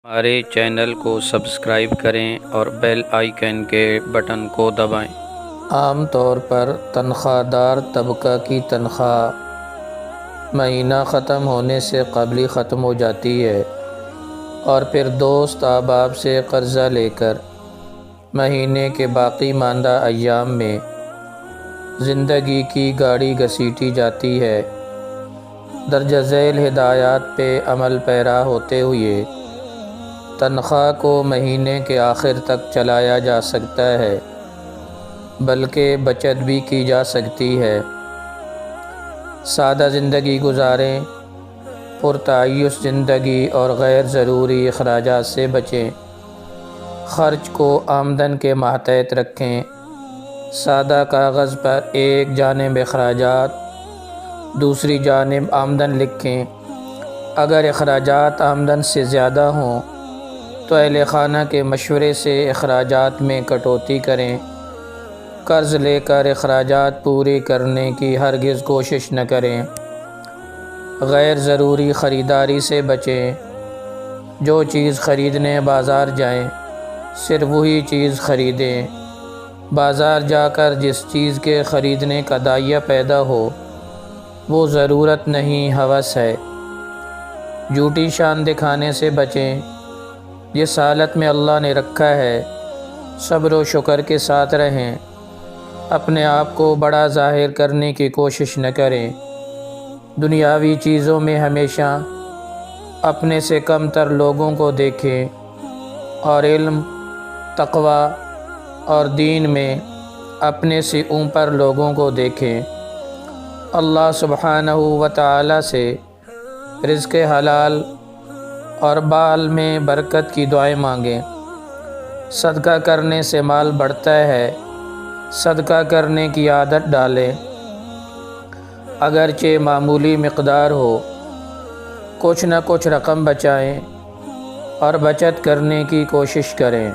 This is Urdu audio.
ہمارے چینل کو سبسکرائب کریں اور بیل آئیکن کے بٹن کو دبائیں۔ عام طور پر تنخواہ دار طبقہ کی تنخواہ مہینہ ختم ہونے سے قبل ہی ختم ہو جاتی ہے اور پھر دوست احباب سے قرضہ لے کر مہینے کے باقی ماندہ ایام میں زندگی کی گاڑی گھسیٹی جاتی ہے۔ درج ذیل ہدایات پہ عمل پیرا ہوتے ہوئے تنخواہ کو مہینے کے آخر تک چلایا جا سکتا ہے، بلکہ بچت بھی کی جا سکتی ہے۔ سادہ زندگی گزاریں، پرتعیش زندگی اور غیر ضروری اخراجات سے بچیں، خرچ کو آمدن کے ماتحت رکھیں۔ سادہ کاغذ پر ایک جانب اخراجات، دوسری جانب آمدن لکھیں۔ اگر اخراجات آمدن سے زیادہ ہوں تو اہل خانہ کے مشورے سے اخراجات میں کٹوتی کریں۔ قرض لے کر اخراجات پوری کرنے کی ہرگز کوشش نہ کریں۔ غیر ضروری خریداری سے بچیں۔ جو چیز خریدنے بازار جائیں، صرف وہی چیز خریدیں۔ بازار جا کر جس چیز کے خریدنے کا داعیہ پیدا ہو وہ ضرورت نہیں، ہوس ہے۔ جھوٹی شان دکھانے سے بچیں۔ جس حالت میں اللہ نے رکھا ہے صبر و شکر کے ساتھ رہیں۔ اپنے آپ کو بڑا ظاہر کرنے کی کوشش نہ کریں۔ دنیاوی چیزوں میں ہمیشہ اپنے سے کم تر لوگوں کو دیکھیں اور علم، تقوی اور دین میں اپنے سے اوپر لوگوں کو دیکھیں۔ اللہ سبحانہ و تعالی سے رزق حلال اور بال میں برکت کی دعائیں مانگیں۔ صدقہ کرنے سے مال بڑھتا ہے، صدقہ کرنے کی عادت ڈالیں۔ اگرچہ معمولی مقدار ہو، کچھ نہ کچھ رقم بچائیں اور بچت کرنے کی کوشش کریں۔